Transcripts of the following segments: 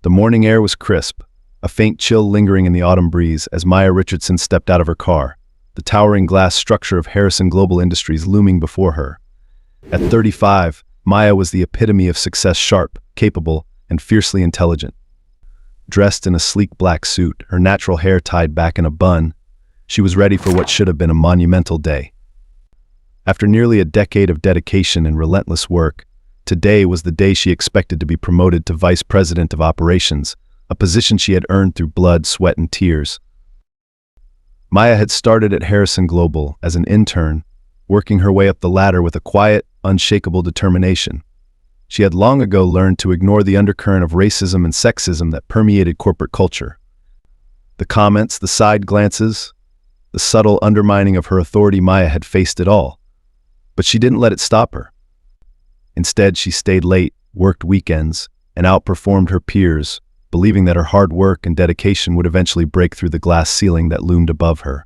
The morning air was crisp, a faint chill lingering in the autumn breeze as Maya Richardson stepped out of her car, the towering glass structure of Harrison Global Industries looming before her. At 35, Maya was the epitome of success, sharp, capable, and fiercely intelligent. Dressed in a sleek black suit, her natural hair tied back in a bun, she was ready for what should have been a monumental day. After nearly a decade of dedication and relentless work, today was the day she expected to be promoted to Vice President of Operations, a position she had earned through blood, sweat, and tears. Maya had started at Harrison Global as an intern, working her way up the ladder with a quiet, unshakable determination. She had long ago learned to ignore the undercurrent of racism and sexism that permeated corporate culture. The comments, the side glances, the subtle undermining of her authority, Maya had faced it all. But she didn't let it stop her. Instead, she stayed late, worked weekends, and outperformed her peers, believing that her hard work and dedication would eventually break through the glass ceiling that loomed above her.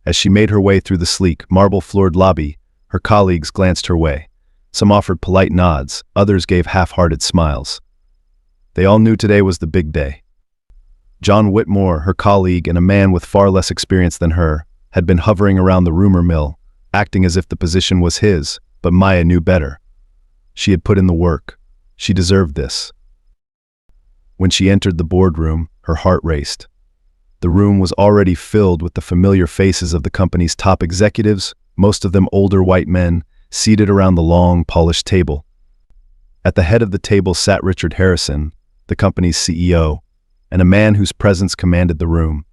As she made her way through the sleek, marble-floored lobby, her colleagues glanced her way. Some offered polite nods, others gave half-hearted smiles. They all knew today was the big day. John Whitmore, her colleague and a man with far less experience than her, had been hovering around the rumor mill, acting as if the position was his, but Maya knew better. She had put in the work. She deserved this. When she entered the boardroom, her heart raced. The room was already filled with the familiar faces of the company's top executives, most of them older white men, seated around the long, polished table. At the head of the table sat Richard Harrison, the company's CEO, and a man whose presence commanded the room.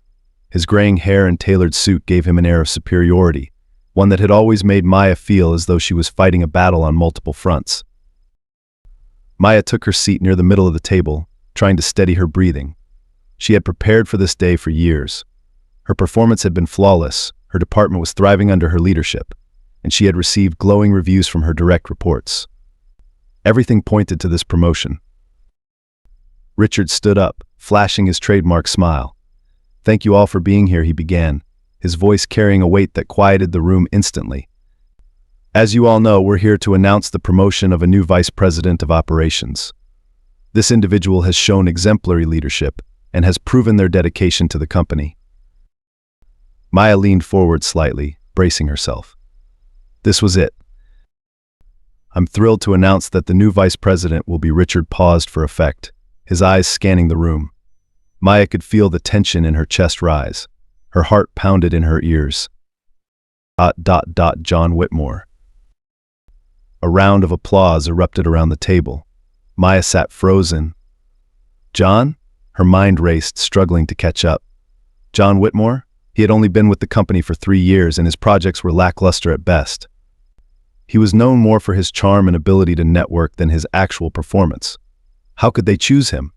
His graying hair and tailored suit gave him an air of superiority, one that had always made Maya feel as though she was fighting a battle on multiple fronts. Maya took her seat near the middle of the table, trying to steady her breathing. She had prepared for this day for years. Her performance had been flawless, her department was thriving under her leadership, and she had received glowing reviews from her direct reports. Everything pointed to this promotion. Richard stood up, flashing his trademark smile. "Thank you all for being here," he began, his voice carrying a weight that quieted the room instantly. "As you all know, we're here to announce the promotion of a new Vice President of Operations. This individual has shown exemplary leadership and has proven their dedication to the company." Maya leaned forward slightly, bracing herself. This was it. "I'm thrilled to announce that the new vice president will be." Richard paused for effect, his eyes scanning the room. Maya could feel the tension in her chest rise. Her heart pounded in her ears. John Whitmore. A round of applause erupted around the table. Maya sat frozen. John? Her mind raced, struggling to catch up. John Whitmore? He had only been with the company for 3 years, and his projects were lackluster at best. He was known more for his charm and ability to network than his actual performance. How could they choose him?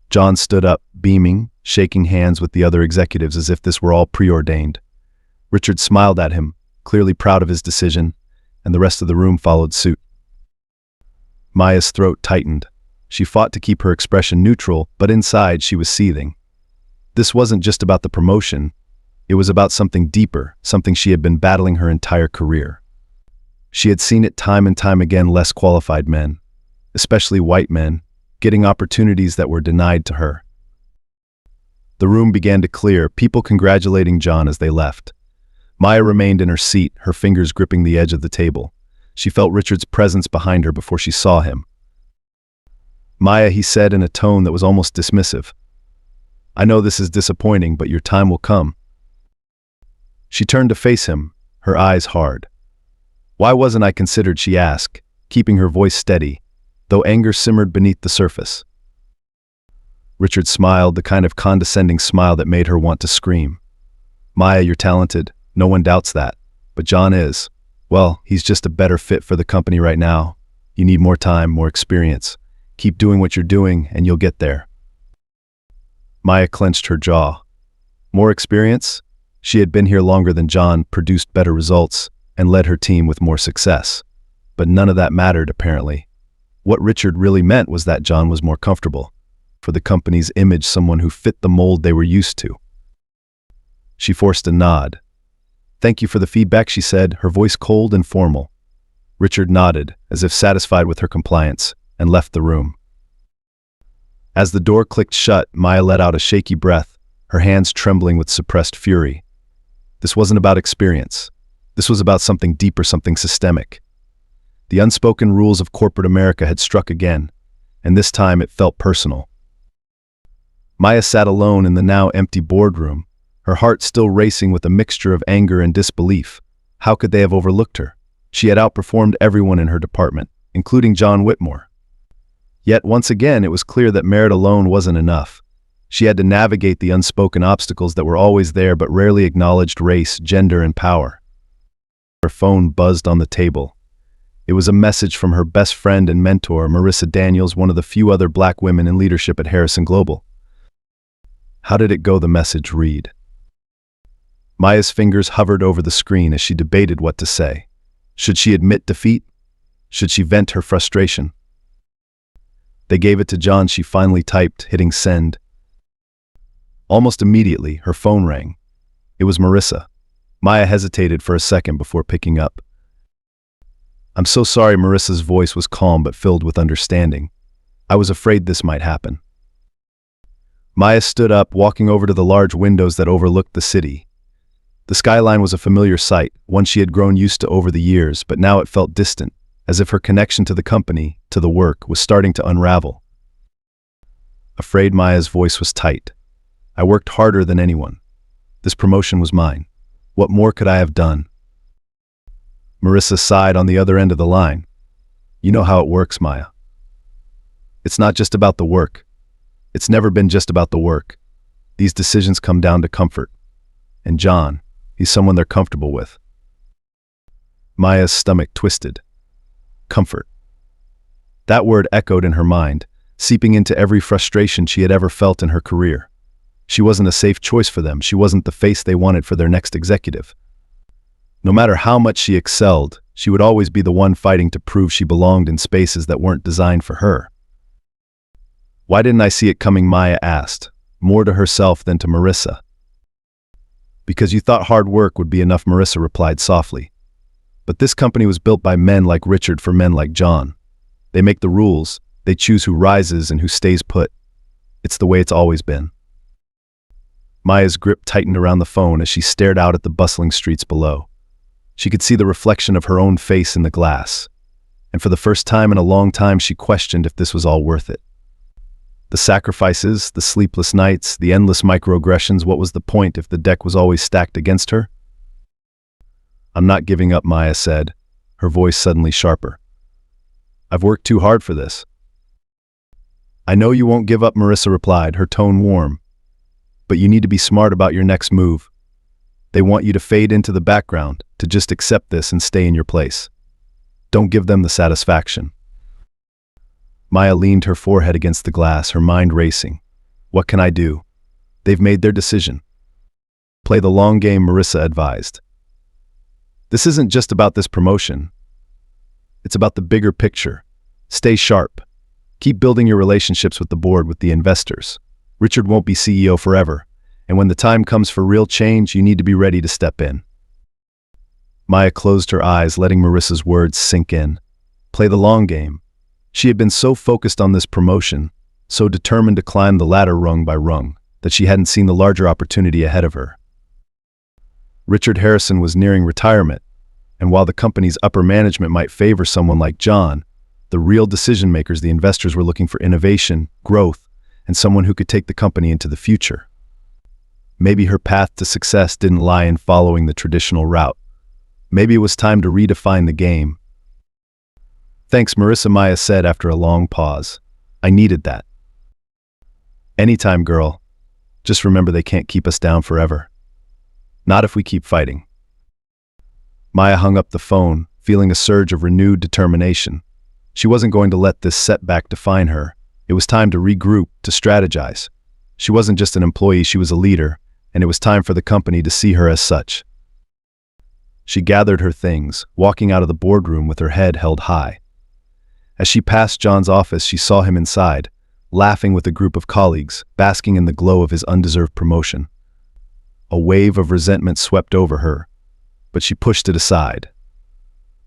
John stood up, beaming, shaking hands with the other executives as if this were all preordained. Richard smiled at him, clearly proud of his decision, and the rest of the room followed suit. Maya's throat tightened. She fought to keep her expression neutral, but inside she was seething. This wasn't just about the promotion. It was about something deeper, something she had been battling her entire career. She had seen it time and time again, less qualified men, especially white men, getting opportunities that were denied to her. The room began to clear, people congratulating John as they left. Maya remained in her seat, her fingers gripping the edge of the table. She felt Richard's presence behind her before she saw him. "Maya," he said in a tone that was almost dismissive, "I know this is disappointing, but your time will come." She turned to face him, her eyes hard. "Why wasn't I considered?" she asked, keeping her voice steady, though anger simmered beneath the surface. Richard smiled, the kind of condescending smile that made her want to scream. "Maya, you're talented, no one doubts that, but John is. Well, he's just a better fit for the company right now. You need more time, more experience. Keep doing what you're doing, and you'll get there." Maya clenched her jaw. More experience? She had been here longer than John, produced better results, and led her team with more success. But none of that mattered, apparently. What Richard really meant was that John was more comfortable. For the company's image, someone who fit the mold they were used to. She forced a nod. "Thank you for the feedback," she said, her voice cold and formal. Richard nodded, as if satisfied with her compliance, and left the room. As the door clicked shut, Maya let out a shaky breath, her hands trembling with suppressed fury. This wasn't about experience. This was about something deeper, something systemic. The unspoken rules of corporate America had struck again, and this time it felt personal. Maya sat alone in the now empty boardroom, her heart still racing with a mixture of anger and disbelief. How could they have overlooked her? She had outperformed everyone in her department, including John Whitmore. Yet once again it was clear that merit alone wasn't enough. She had to navigate the unspoken obstacles that were always there but rarely acknowledged: race, gender, and power. Her phone buzzed on the table. It was a message from her best friend and mentor, Marissa Daniels, one of the few other black women in leadership at Harrison Global. How did it go? The message read. Maya's fingers hovered over the screen as she debated what to say. Should she admit defeat? Should she vent her frustration? They gave it to John. She finally typed, hitting send. Almost immediately, her phone rang. It was Marissa. Maya hesitated for a second before picking up. "I'm so sorry." Marissa's voice was calm but filled with understanding. "I was afraid this might happen." Maya stood up, walking over to the large windows that overlooked the city. The skyline was a familiar sight, one she had grown used to over the years, but now it felt distant, as if her connection to the company, to the work, was starting to unravel. Afraid? Maya's voice was tight. "I worked harder than anyone. This promotion was mine. What more could I have done?" Marissa sighed on the other end of the line. "You know how it works, Maya. It's not just about the work. It's never been just about the work. These decisions come down to comfort. And John, he's someone they're comfortable with." Maya's stomach twisted. Comfort. That word echoed in her mind, seeping into every frustration she had ever felt in her career. She wasn't a safe choice for them. She wasn't the face they wanted for their next executive. No matter how much she excelled, she would always be the one fighting to prove she belonged in spaces that weren't designed for her. "Why didn't I see it coming?" Maya asked, more to herself than to Marissa. "Because you thought hard work would be enough," Marissa replied softly. "But this company was built by men like Richard for men like John. They make the rules, they choose who rises and who stays put. It's the way it's always been." Maya's grip tightened around the phone as she stared out at the bustling streets below. She could see the reflection of her own face in the glass, and for the first time in a long time she questioned if this was all worth it. The sacrifices, the sleepless nights, the endless microaggressions, what was the point if the deck was always stacked against her? "I'm not giving up," Maya said, her voice suddenly sharper. "I've worked too hard for this." "I know you won't give up," Marissa replied, her tone warm. "But you need to be smart about your next move. They want you to fade into the background, to just accept this and stay in your place. Don't give them the satisfaction." Maya leaned her forehead against the glass, her mind racing. "What can I do? They've made their decision." "Play the long game," Marissa advised. "This isn't just about this promotion. It's about the bigger picture. Stay sharp. Keep building your relationships with the board, with the investors. Richard won't be CEO forever, and when the time comes for real change, you need to be ready to step in." Maya closed her eyes, letting Marissa's words sink in. Play the long game. She had been so focused on this promotion, so determined to climb the ladder rung by rung, that she hadn't seen the larger opportunity ahead of her. Richard Harrison was nearing retirement, and while the company's upper management might favor someone like John, the real decision makers, the investors, were looking for innovation, growth, and someone who could take the company into the future. Maybe her path to success didn't lie in following the traditional route. Maybe it was time to redefine the game. "Thanks, Marissa," Maya said after a long pause. "I needed that." "Anytime, girl. Just remember, they can't keep us down forever. Not if we keep fighting." Maya hung up the phone, feeling a surge of renewed determination. She wasn't going to let this setback define her. It was time to regroup, to strategize. She wasn't just an employee, she was a leader, and it was time for the company to see her as such. She gathered her things, walking out of the boardroom with her head held high. As she passed John's office, she saw him inside, laughing with a group of colleagues, basking in the glow of his undeserved promotion. A wave of resentment swept over her, but she pushed it aside.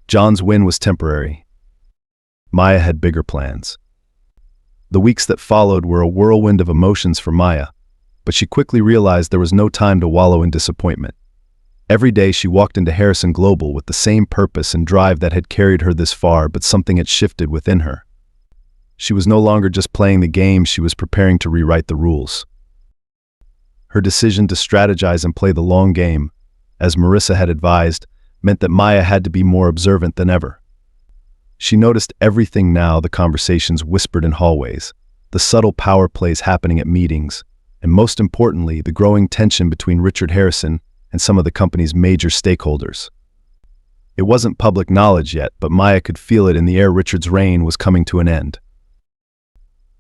John's win was temporary. Maya had bigger plans. The weeks that followed were a whirlwind of emotions for Maya, but she quickly realized there was no time to wallow in disappointment. Every day she walked into Harrison Global with the same purpose and drive that had carried her this far, but something had shifted within her. She was no longer just playing the game, she was preparing to rewrite the rules. Her decision to strategize and play the long game, as Marissa had advised, meant that Maya had to be more observant than ever. She noticed everything now: the conversations whispered in hallways, the subtle power plays happening at meetings, and most importantly, the growing tension between Richard Harrison and some of the company's major stakeholders. It wasn't public knowledge yet, but Maya could feel it in the air. Richard's reign was coming to an end.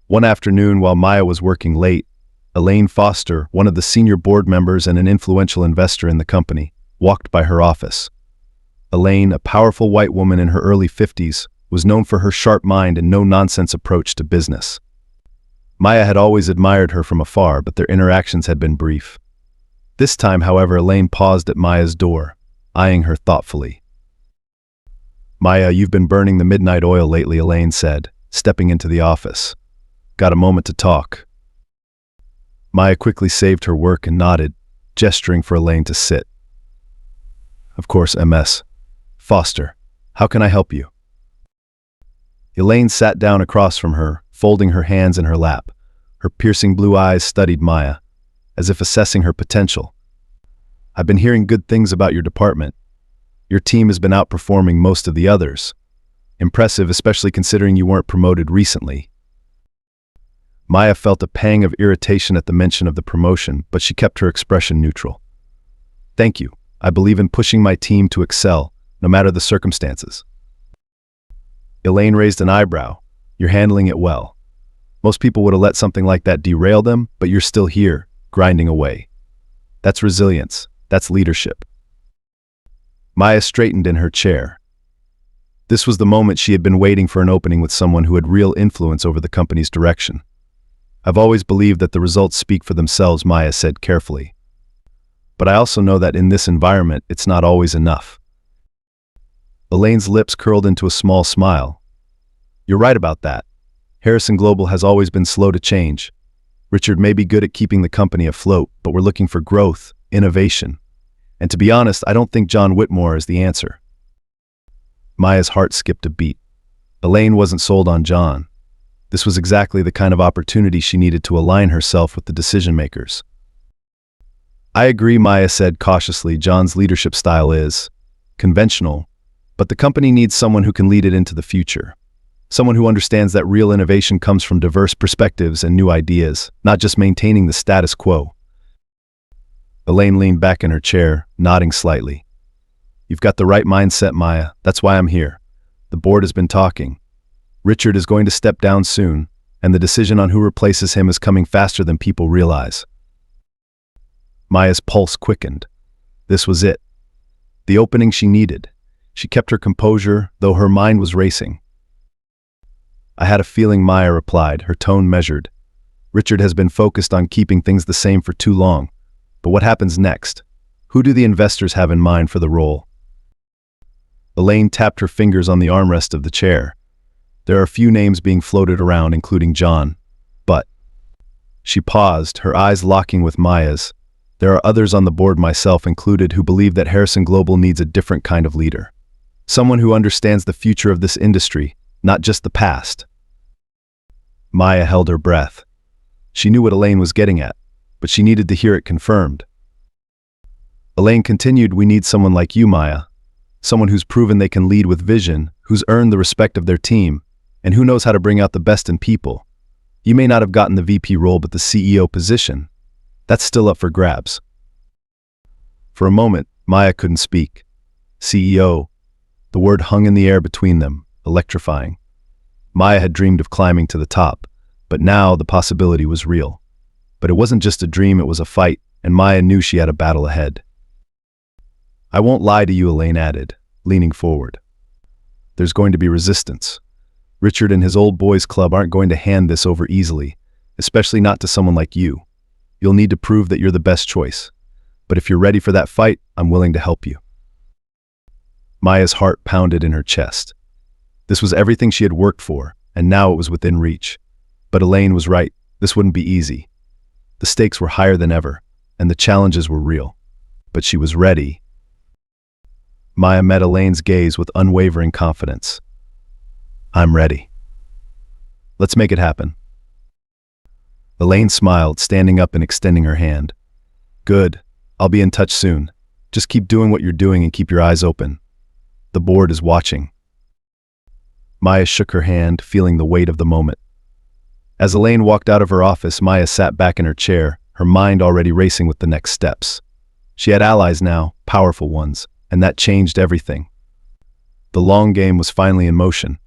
One afternoon, while Maya was working late, Elaine Foster, one of the senior board members and an influential investor in the company, walked by her office. Elaine, a powerful white woman in her early 50s, was known for her sharp mind and no-nonsense approach to business. Maya had always admired her from afar, but their interactions had been brief. This time, however, Elaine paused at Maya's door, eyeing her thoughtfully. "Maya, you've been burning the midnight oil lately," Elaine said, stepping into the office. "Got a moment to talk?" Maya quickly saved her work and nodded, gesturing for Elaine to sit. "Of course, Ms. Foster. How can I help you?" Elaine sat down across from her, folding her hands in her lap. Her piercing blue eyes studied Maya, as if assessing her potential. "I've been hearing good things about your department. Your team has been outperforming most of the others. Impressive, especially considering you weren't promoted recently." Maya felt a pang of irritation at the mention of the promotion, but she kept her expression neutral. "Thank you. I believe in pushing my team to excel, no matter the circumstances." Elaine raised an eyebrow. "You're handling it well. Most people would have let something like that derail them, but you're still here, grinding away. That's resilience. That's leadership." Maya straightened in her chair. This was the moment she had been waiting for, an opening with someone who had real influence over the company's direction. "I've always believed that the results speak for themselves," Maya said carefully. "But I also know that in this environment, it's not always enough." Elaine's lips curled into a small smile. "You're right about that. Harrison Global has always been slow to change. Richard may be good at keeping the company afloat, but we're looking for growth, innovation. And to be honest, I don't think John Whitmore is the answer." Maya's heart skipped a beat. Elaine wasn't sold on John. This was exactly the kind of opportunity she needed to align herself with the decision-makers. "I agree," Maya said cautiously. "John's leadership style is conventional, but the company needs someone who can lead it into the future. Someone who understands that real innovation comes from diverse perspectives and new ideas, not just maintaining the status quo." Elaine leaned back in her chair, nodding slightly. "You've got the right mindset, Maya. That's why I'm here. The board has been talking. Richard is going to step down soon, and the decision on who replaces him is coming faster than people realize." Maya's pulse quickened. This was it. The opening she needed. She kept her composure, though her mind was racing. "I had a feeling," Maya replied, her tone measured. "Richard has been focused on keeping things the same for too long. But what happens next? Who do the investors have in mind for the role?" Elaine tapped her fingers on the armrest of the chair. "There are a few names being floated around, including John. But..." She paused, her eyes locking with Maya's. "There are others on the board, myself included, who believe that Harrison Global needs a different kind of leader. Someone who understands the future of this industry, not just the past." Maya held her breath. She knew what Elaine was getting at, but she needed to hear it confirmed. Elaine continued, "We need someone like you, Maya. Someone who's proven they can lead with vision, who's earned the respect of their team, and who knows how to bring out the best in people. You may not have gotten the VP role, but the CEO position, that's still up for grabs." For a moment, Maya couldn't speak. CEO. The word hung in the air between them, electrifying. Maya had dreamed of climbing to the top, but now the possibility was real. But it wasn't just a dream, it was a fight, and Maya knew she had a battle ahead. "I won't lie to you," Elaine added, leaning forward. "There's going to be resistance. Richard and his old boys club aren't going to hand this over easily, especially not to someone like you. You'll need to prove that you're the best choice. But if you're ready for that fight, I'm willing to help you." Maya's heart pounded in her chest. This was everything she had worked for, and now it was within reach. But Elaine was right. This wouldn't be easy. The stakes were higher than ever, and the challenges were real. But she was ready. Maya met Elaine's gaze with unwavering confidence. I'm ready. Let's make it happen. Elaine smiled, standing up and extending her hand. Good. I'll be in touch soon. Just keep doing what you're doing and keep your eyes open. The board is watching. Maya shook her hand, feeling the weight of the moment. As Elaine walked out of her office, Maya sat back in her chair, her mind already racing with the next steps. She had allies now, powerful ones, and that changed everything. The long game was finally in motion.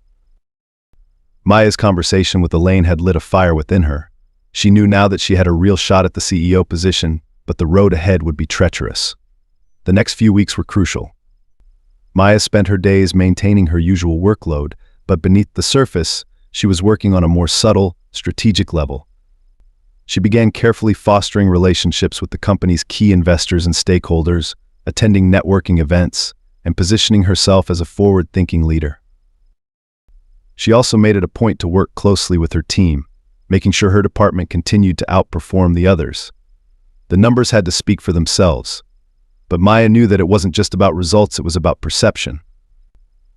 Maya's conversation with Elaine had lit a fire within her. She knew now that she had a real shot at the CEO position, but the road ahead would be treacherous. The next few weeks were crucial. Maya spent her days maintaining her usual workload, but beneath the surface, she was working on a more subtle, strategic level. She began carefully fostering relationships with the company's key investors and stakeholders, attending networking events, and positioning herself as a forward-thinking leader. She also made it a point to work closely with her team, making sure her department continued to outperform the others. The numbers had to speak for themselves, but Maya knew that it wasn't just about results, it was about perception.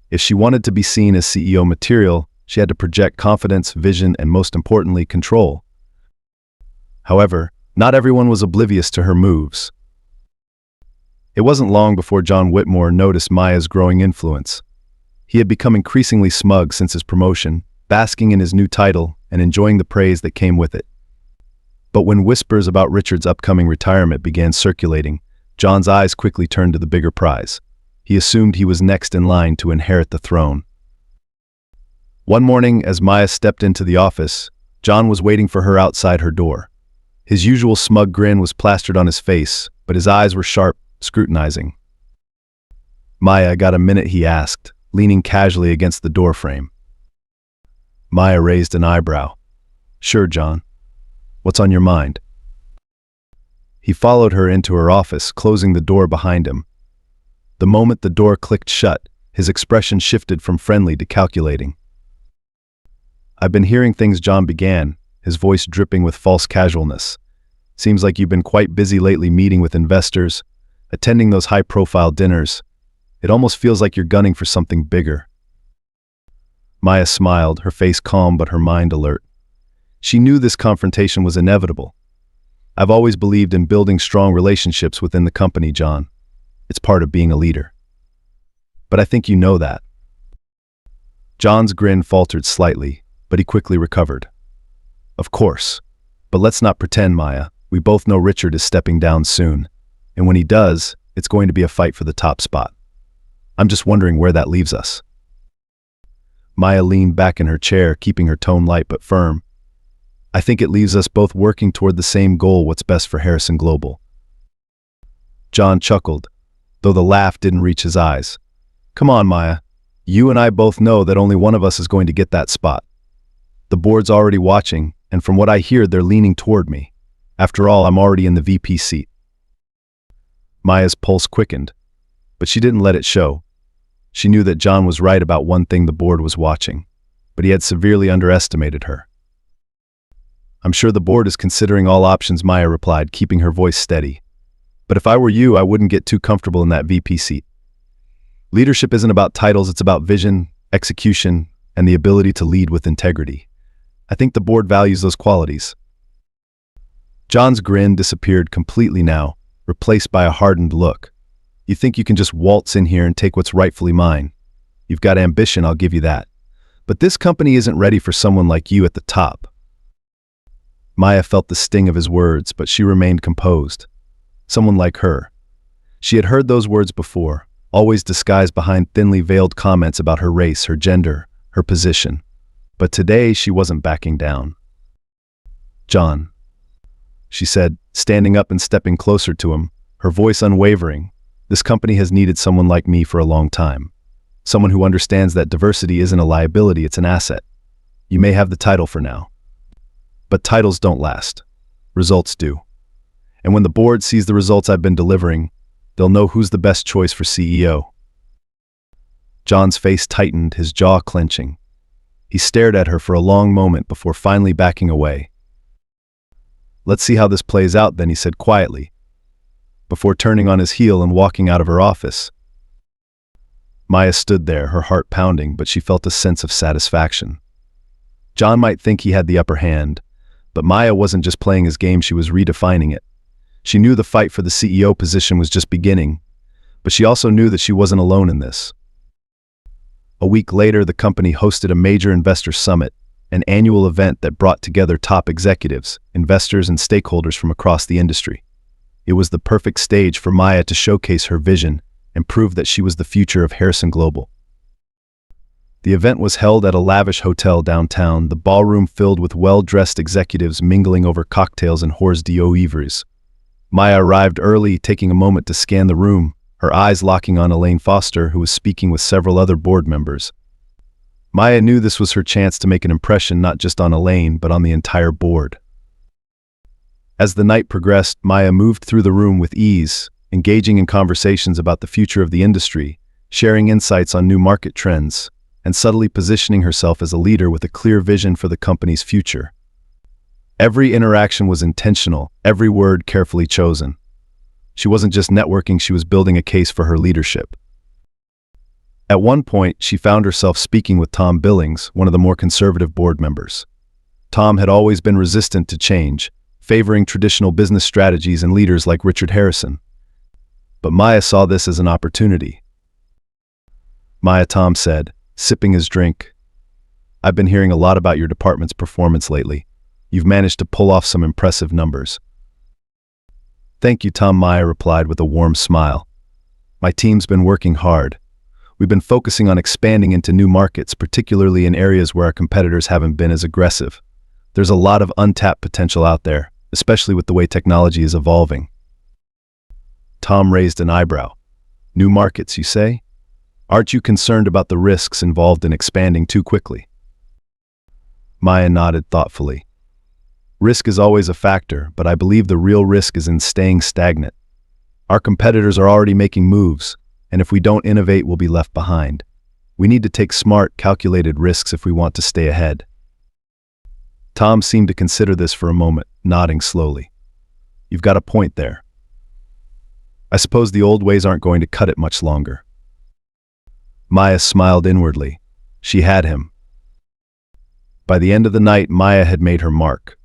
If she wanted to be seen as CEO material, she had to project confidence, vision, and most importantly, control. However, not everyone was oblivious to her moves. It wasn't long before John Whitmore noticed Maya's growing influence. He had become increasingly smug since his promotion, basking in his new title and enjoying the praise that came with it. But when whispers about Richard's upcoming retirement began circulating, John's eyes quickly turned to the bigger prize. He assumed he was next in line to inherit the throne. One morning, as Maya stepped into the office, John was waiting for her outside her door. His usual smug grin was plastered on his face, but his eyes were sharp, scrutinizing. Maya, got a minute, he asked, leaning casually against the doorframe. Maya raised an eyebrow. Sure, John. What's on your mind? He followed her into her office, closing the door behind him. The moment the door clicked shut, his expression shifted from friendly to calculating. I've been hearing things, John began, his voice dripping with false casualness. Seems like you've been quite busy lately meeting with investors, attending those high-profile dinners. It almost feels like you're gunning for something bigger. Maya smiled, her face calm but her mind alert. She knew this confrontation was inevitable. I've always believed in building strong relationships within the company, John. It's part of being a leader. But I think you know that. John's grin faltered slightly, but he quickly recovered. Of course. But let's not pretend, Maya. We both know Richard is stepping down soon. And when he does, it's going to be a fight for the top spot. I'm just wondering where that leaves us. Maya leaned back in her chair, keeping her tone light but firm. I think it leaves us both working toward the same goal, what's best for Harrison Global. John chuckled, though the laugh didn't reach his eyes. Come on, Maya. You and I both know that only one of us is going to get that spot. The board's already watching, and from what I hear, they're leaning toward me. After all, I'm already in the VP seat. Maya's pulse quickened, but she didn't let it show. She knew that John was right about one thing: the board was watching, but he had severely underestimated her. I'm sure the board is considering all options, Maya replied, keeping her voice steady. But if I were you, I wouldn't get too comfortable in that VP seat. Leadership isn't about titles, it's about vision, execution, and the ability to lead with integrity. I think the board values those qualities. John's grin disappeared completely now, replaced by a hardened look. You think you can just waltz in here and take what's rightfully mine? You've got ambition, I'll give you that. But this company isn't ready for someone like you at the top. Maya felt the sting of his words, but she remained composed. Someone like her. She had heard those words before, always disguised behind thinly veiled comments about her race, her gender, her position. But today she wasn't backing down. John, she said, standing up and stepping closer to him, her voice unwavering. This company has needed someone like me for a long time. Someone who understands that diversity isn't a liability, it's an asset. You may have the title for now. But titles don't last. Results do. And when the board sees the results I've been delivering, they'll know who's the best choice for CEO. John's face tightened, his jaw clenching. He stared at her for a long moment before finally backing away. "Let's see how this plays out," then he said quietly, before turning on his heel and walking out of her office. Maya stood there, her heart pounding, but she felt a sense of satisfaction. John might think he had the upper hand, but Maya wasn't just playing his game, she was redefining it. She knew the fight for the CEO position was just beginning, but she also knew that she wasn't alone in this. A week later, the company hosted a major investor summit, an annual event that brought together top executives, investors, and stakeholders from across the industry. It was the perfect stage for Maya to showcase her vision and prove that she was the future of Harrison Global. The event was held at a lavish hotel downtown, the ballroom filled with well-dressed executives mingling over cocktails and hors d'oeuvres. Maya arrived early, taking a moment to scan the room, her eyes locking on Elaine Foster, who was speaking with several other board members. Maya knew this was her chance to make an impression not just on Elaine, but on the entire board. As the night progressed, Maya moved through the room with ease, engaging in conversations about the future of the industry, sharing insights on new market trends, and subtly positioning herself as a leader with a clear vision for the company's future. Every interaction was intentional, every word carefully chosen. She wasn't just networking, she was building a case for her leadership. At one point, she found herself speaking with Tom Billings, one of the more conservative board members. Tom had always been resistant to change, favoring traditional business strategies and leaders like Richard Harrison. But Maya saw this as an opportunity. "Maya," Tom said, sipping his drink, "I've been hearing a lot about your department's performance lately. You've managed to pull off some impressive numbers." "Thank you, Tom," Maya replied with a warm smile. "My team's been working hard. We've been focusing on expanding into new markets, particularly in areas where our competitors haven't been as aggressive. There's a lot of untapped potential out there, especially with the way technology is evolving." Tom raised an eyebrow. "New markets, you say? Aren't you concerned about the risks involved in expanding too quickly?" Maya nodded thoughtfully. "Risk is always a factor, but I believe the real risk is in staying stagnant. Our competitors are already making moves, and if we don't innovate, we'll be left behind. We need to take smart, calculated risks if we want to stay ahead." Tom seemed to consider this for a moment, nodding slowly. "You've got a point there. I suppose the old ways aren't going to cut it much longer." Maya smiled inwardly. She had him. By the end of the night, Maya had made her mark.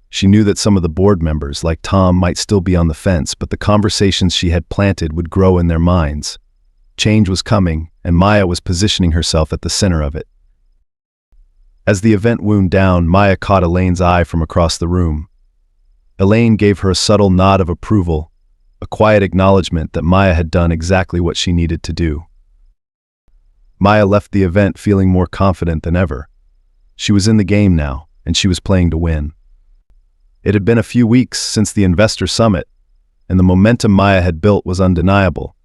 She knew that some of the board members, like Tom, might still be on the fence, but the conversations she had planted would grow in their minds. Change was coming, and Maya was positioning herself at the center of it. As the event wound down, Maya caught Elaine's eye from across the room. Elaine gave her a subtle nod of approval, a quiet acknowledgement that Maya had done exactly what she needed to do. Maya left the event feeling more confident than ever. She was in the game now, and she was playing to win. It had been a few weeks since the investor summit, and the momentum Maya had built was undeniable.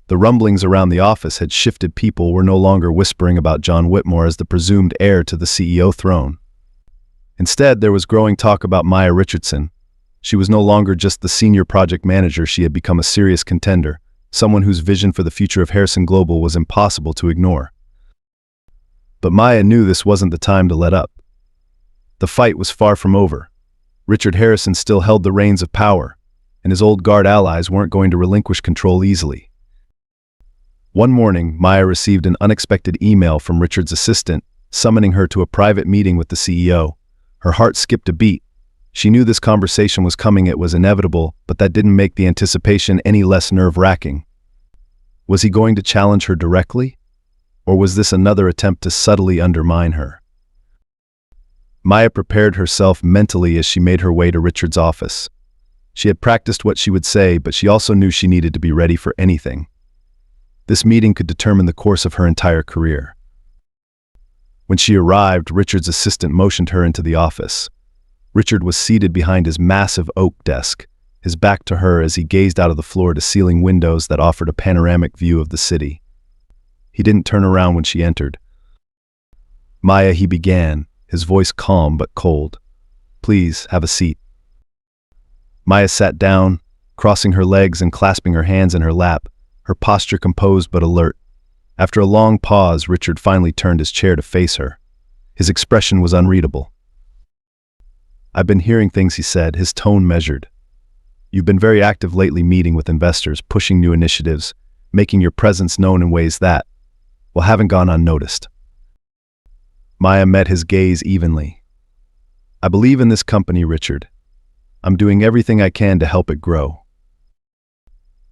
The rumblings around the office had shifted. People were no longer whispering about John Whitmore as the presumed heir to the CEO throne. Instead, there was growing talk about Maya Richardson. She was no longer just the senior project manager, she had become a serious contender, someone whose vision for the future of Harrison Global was impossible to ignore. But Maya knew this wasn't the time to let up. The fight was far from over. Richard Harrison still held the reins of power, and his old guard allies weren't going to relinquish control easily. One morning, Maya received an unexpected email from Richard's assistant, summoning her to a private meeting with the CEO. Her heart skipped a beat. She knew this conversation was coming, it was inevitable, but that didn't make the anticipation any less nerve-wracking. Was he going to challenge her directly? Or was this another attempt to subtly undermine her? Maya prepared herself mentally as she made her way to Richard's office. She had practiced what she would say, but she also knew she needed to be ready for anything. This meeting could determine the course of her entire career. When she arrived, Richard's assistant motioned her into the office. Richard was seated behind his massive oak desk, his back to her as he gazed out of the floor-to-ceiling windows that offered a panoramic view of the city. He didn't turn around when she entered. "Maya," he began, his voice calm but cold. "Please, have a seat." Maya sat down, crossing her legs and clasping her hands in her lap, her posture composed but alert. After a long pause, Richard finally turned his chair to face her. His expression was unreadable. "I've been hearing things," he said, his tone measured. "You've been very active lately, meeting with investors, pushing new initiatives, making your presence known in ways that, well, haven't gone unnoticed." Maya met his gaze evenly. "I believe in this company, Richard. I'm doing everything I can to help it grow."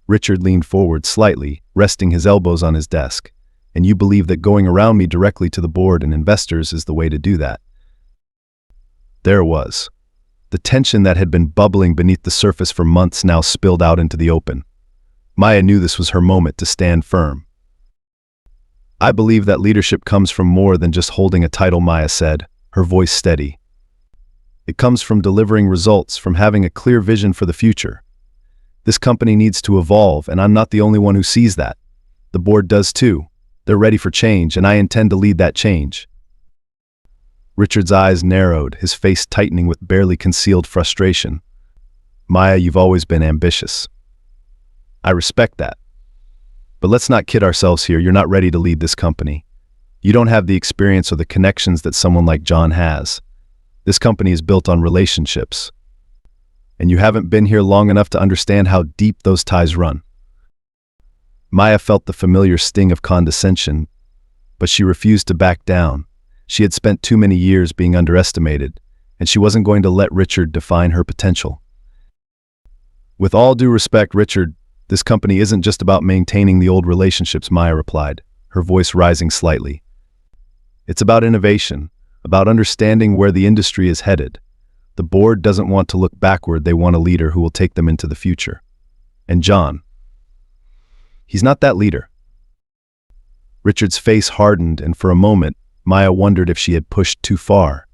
Richard leaned forward slightly, resting his elbows on his desk. "And you believe that going around me directly to the board and investors is the way to do that?" There it was. The tension that had been bubbling beneath the surface for months now spilled out into the open. Maya knew this was her moment to stand firm. "I believe that leadership comes from more than just holding a title," Maya said, her voice steady. "It comes from delivering results, from having a clear vision for the future. This company needs to evolve, and I'm not the only one who sees that. The board does too. They're ready for change, and I intend to lead that change." Richard's eyes narrowed, his face tightening with barely concealed frustration. "Maya, you've always been ambitious. I respect that. But let's not kid ourselves here. You're not ready to lead this company. You don't have the experience or the connections that someone like John has. This company is built on relationships. And you haven't been here long enough to understand how deep those ties run." Maya felt the familiar sting of condescension, but she refused to back down. She had spent too many years being underestimated, and she wasn't going to let Richard define her potential. "With all due respect, Richard, this company isn't just about maintaining the old relationships," Maya replied, her voice rising slightly. "It's about innovation, about understanding where the industry is headed. The board doesn't want to look backward, they want a leader who will take them into the future. And John, he's not that leader." Richard's face hardened, and for a moment, Maya wondered if she had pushed too far.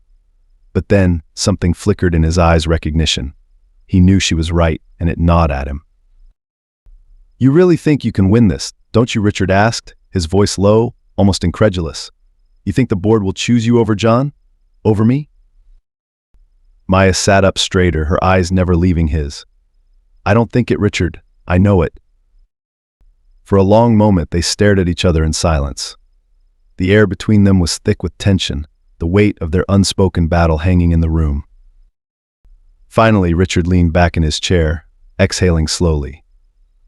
But then, something flickered in his eyes, recognition. He knew she was right, and it gnawed at him. "You really think you can win this, don't you?" Richard asked, his voice low, almost incredulous. "You think the board will choose you over John? Over me?" Maya sat up straighter, her eyes never leaving his. "I don't think it, Richard. I know it." For a long moment they stared at each other in silence. The air between them was thick with tension, the weight of their unspoken battle hanging in the room. Finally, Richard leaned back in his chair, exhaling slowly.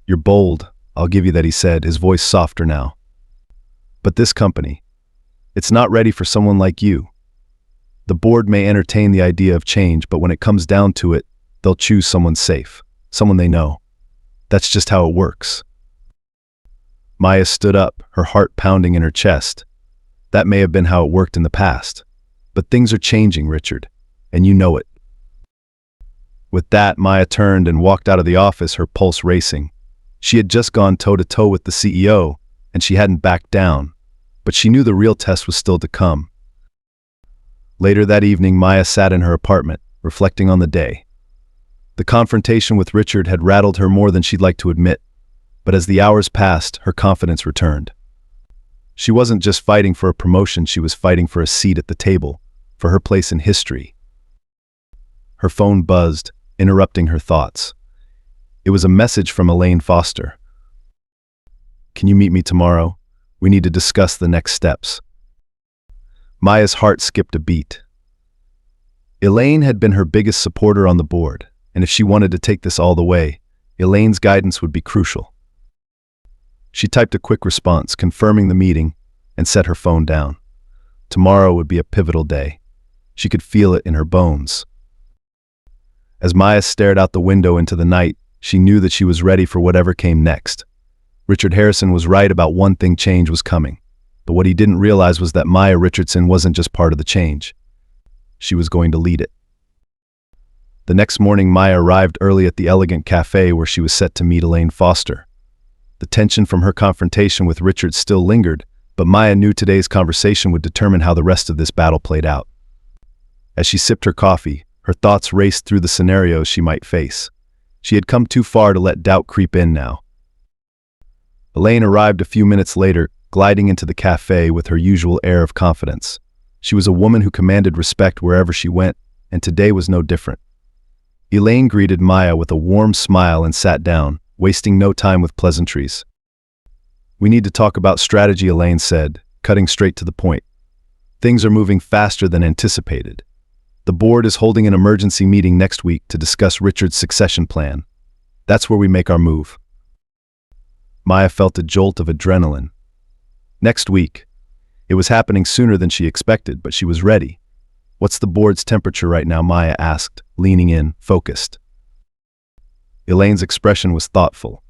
"You're bold, I'll give you that," he said, his voice softer now. "But this company, it's not ready for someone like you. The board may entertain the idea of change, but when it comes down to it, they'll choose someone safe, someone they know. That's just how it works." Maya stood up, her heart pounding in her chest. That may have been how it worked in the past. But things are changing, Richard, and you know it. With that, Maya turned and walked out of the office, her pulse racing. She had just gone toe-to-toe with the CEO, and she hadn't backed down. But she knew the real test was still to come. Later that evening, Maya sat in her apartment, reflecting on the day. The confrontation with Richard had rattled her more than she'd like to admit, but as the hours passed, her confidence returned. She wasn't just fighting for a promotion, she was fighting for a seat at the table, for her place in history. Her phone buzzed, interrupting her thoughts. It was a message from Elaine Foster. "Can you meet me tomorrow? We need to discuss the next steps." Maya's heart skipped a beat. Elaine had been her biggest supporter on the board, and if she wanted to take this all the way, Elaine's guidance would be crucial. She typed a quick response, confirming the meeting, and set her phone down. Tomorrow would be a pivotal day. She could feel it in her bones. As Maya stared out the window into the night, she knew that she was ready for whatever came next. Richard Harrison was right about one thing: change was coming. But what he didn't realize was that Maya Richardson wasn't just part of the change. She was going to lead it. The next morning, Maya arrived early at the elegant cafe where she was set to meet Elaine Foster. The tension from her confrontation with Richard still lingered, but Maya knew today's conversation would determine how the rest of this battle played out. As she sipped her coffee, her thoughts raced through the scenarios she might face. She had come too far to let doubt creep in now. Elaine arrived a few minutes later, gliding into the cafe with her usual air of confidence. She was a woman who commanded respect wherever she went, and today was no different. Elaine greeted Maya with a warm smile and sat down, wasting no time with pleasantries. "We need to talk about strategy," Elaine said, cutting straight to the point. Things are moving faster than anticipated. The board is holding an emergency meeting next week to discuss Richard's succession plan. That's where we make our move. Maya felt a jolt of adrenaline. Next week. It was happening sooner than she expected, but she was ready. What's the board's temperature right now? Maya asked, leaning in, focused. Elaine's expression was thoughtful.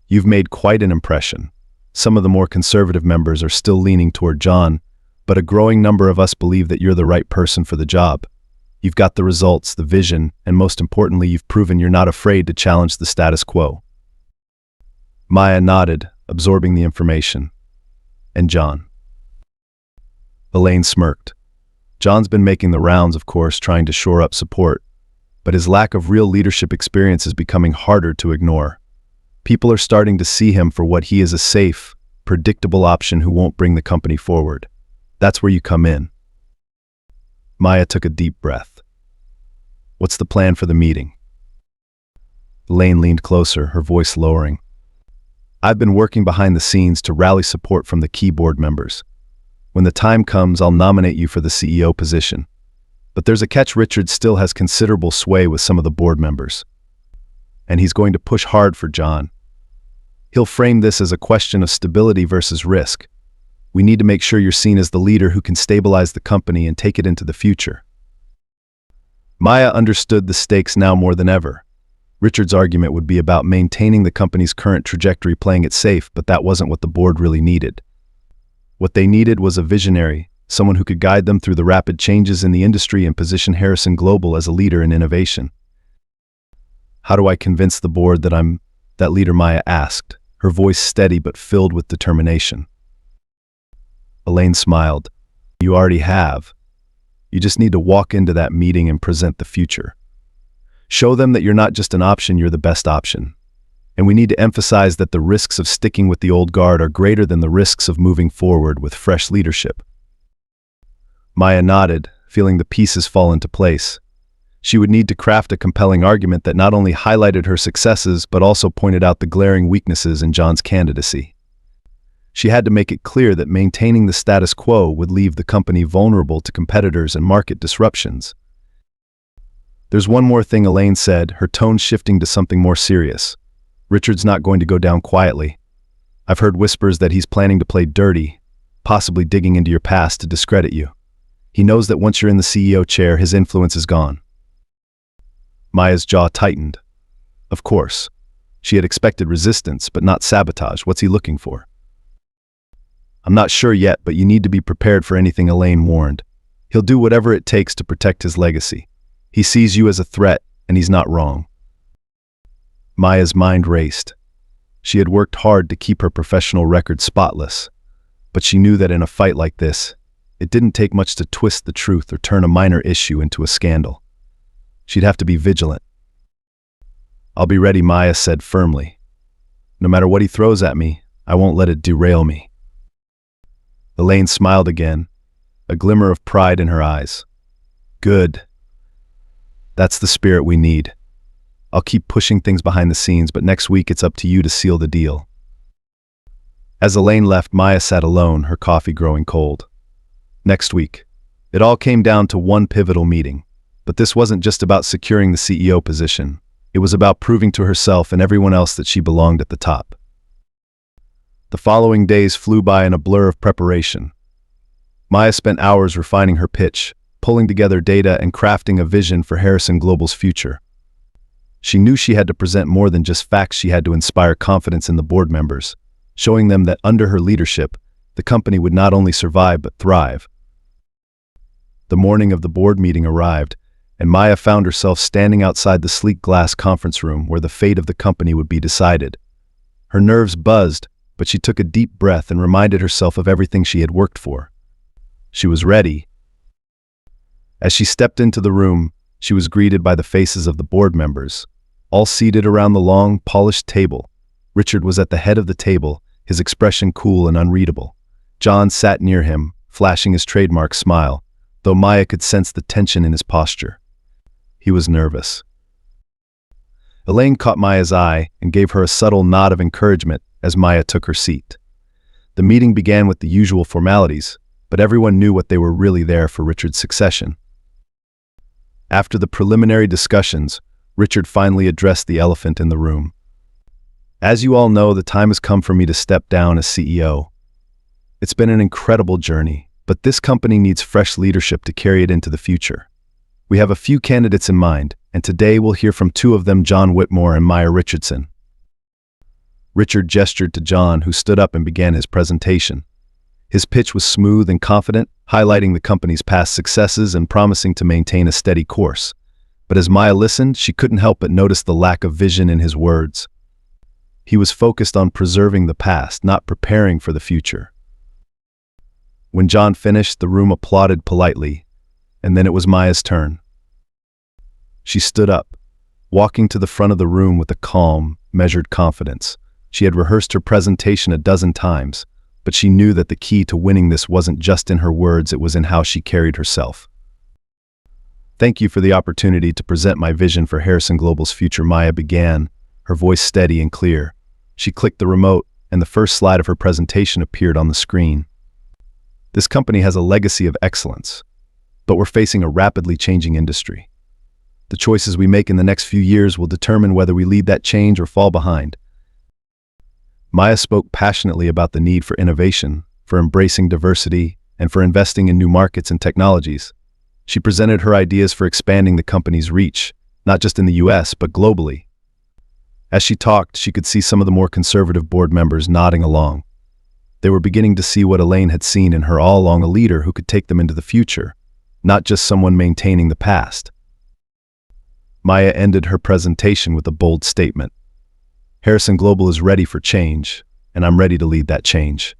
You've made quite an impression. Some of the more conservative members are still leaning toward John, but a growing number of us believe that you're the right person for the job. You've got the results, the vision, and most importantly, you've proven you're not afraid to challenge the status quo. Maya nodded, absorbing the information. And John? Elaine smirked. John's been making the rounds, of course, trying to shore up support, but his lack of real leadership experience is becoming harder to ignore. People are starting to see him for what he is: a safe, predictable option who won't bring the company forward. That's where you come in. Maya took a deep breath. What's the plan for the meeting? Elaine leaned closer, her voice lowering. I've been working behind the scenes to rally support from the key board members. When the time comes, I'll nominate you for the CEO position. But there's a catch: Richard still has considerable sway with some of the board members. And he's going to push hard for John. He'll frame this as a question of stability versus risk. We need to make sure you're seen as the leader who can stabilize the company and take it into the future. Maya understood the stakes now more than ever. Richard's argument would be about maintaining the company's current trajectory, playing it safe, but that wasn't what the board really needed. What they needed was a visionary, someone who could guide them through the rapid changes in the industry and position Harrison Global as a leader in innovation. How do I convince the board that I'm that leader? Maya asked, her voice steady but filled with determination. Elaine smiled. You already have. You just need to walk into that meeting and present the future. Show them that you're not just an option, you're the best option. And we need to emphasize that the risks of sticking with the old guard are greater than the risks of moving forward with fresh leadership. Maya nodded, feeling the pieces fall into place. She would need to craft a compelling argument that not only highlighted her successes but also pointed out the glaring weaknesses in John's candidacy. She had to make it clear that maintaining the status quo would leave the company vulnerable to competitors and market disruptions. There's one more thing, Elaine said, her tone shifting to something more serious. Richard's not going to go down quietly. I've heard whispers that he's planning to play dirty, possibly digging into your past to discredit you. He knows that once you're in the CEO chair, his influence is gone. Maya's jaw tightened. Of course. She had expected resistance, but not sabotage. What's he looking for? I'm not sure yet, but you need to be prepared for anything, Elaine warned. He'll do whatever it takes to protect his legacy. He sees you as a threat, and he's not wrong. Maya's mind raced. She had worked hard to keep her professional record spotless, but she knew that in a fight like this, it didn't take much to twist the truth or turn a minor issue into a scandal. She'd have to be vigilant. I'll be ready, Maya said firmly. No matter what he throws at me, I won't let it derail me. Elaine smiled again, a glimmer of pride in her eyes. Good. That's the spirit we need. I'll keep pushing things behind the scenes, but next week it's up to you to seal the deal. As Elaine left, Maya sat alone, her coffee growing cold. Next week. It all came down to one pivotal meeting. But this wasn't just about securing the CEO position. It was about proving to herself and everyone else that she belonged at the top. The following days flew by in a blur of preparation. Maya spent hours refining her pitch, pulling together data and crafting a vision for Harrison Global's future. She knew she had to present more than just facts. She had to inspire confidence in the board members, showing them that under her leadership, the company would not only survive but thrive. The morning of the board meeting arrived, and Maya found herself standing outside the sleek glass conference room where the fate of the company would be decided. Her nerves buzzed, but she took a deep breath and reminded herself of everything she had worked for. She was ready. As she stepped into the room, she was greeted by the faces of the board members, all seated around the long, polished table. Richard was at the head of the table, his expression cool and unreadable. John sat near him, flashing his trademark smile, though Maya could sense the tension in his posture. He was nervous. Elaine caught Maya's eye and gave her a subtle nod of encouragement as Maya took her seat. The meeting began with the usual formalities, but everyone knew what they were really there for: Richard's succession. After the preliminary discussions, Richard finally addressed the elephant in the room. "As you all know, the time has come for me to step down as CEO. It's been an incredible journey, but this company needs fresh leadership to carry it into the future. We have a few candidates in mind, and today we'll hear from two of them, John Whitmore and Maya Richardson." Richard gestured to John, who stood up and began his presentation. His pitch was smooth and confident, highlighting the company's past successes and promising to maintain a steady course. But as Maya listened, she couldn't help but notice the lack of vision in his words. He was focused on preserving the past, not preparing for the future. When John finished, the room applauded politely, and then it was Maya's turn. She stood up, walking to the front of the room with a calm, measured confidence. She had rehearsed her presentation a dozen times, but she knew that the key to winning this wasn't just in her words, it was in how she carried herself. "Thank you for the opportunity to present my vision for Harrison Global's future," Maya began, her voice steady and clear. She clicked the remote, and the first slide of her presentation appeared on the screen. "This company has a legacy of excellence, but we're facing a rapidly changing industry. The choices we make in the next few years will determine whether we lead that change or fall behind." Maya spoke passionately about the need for innovation, for embracing diversity, and for investing in new markets and technologies. She presented her ideas for expanding the company's reach, not just in the US, but globally. As she talked, she could see some of the more conservative board members nodding along. They were beginning to see what Elaine had seen in her all along: a leader who could take them into the future, not just someone maintaining the past. Maya ended her presentation with a bold statement. "Harrison Global is ready for change, and I'm ready to lead that change.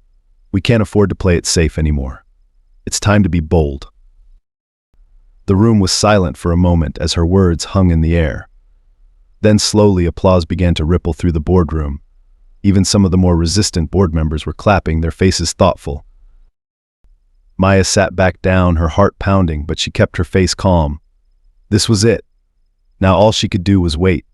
We can't afford to play it safe anymore. It's time to be bold." The room was silent for a moment as her words hung in the air. Then slowly applause began to ripple through the boardroom. Even some of the more resistant board members were clapping, their faces thoughtful. Maya sat back down, her heart pounding, but she kept her face calm. This was it. Now all she could do was wait.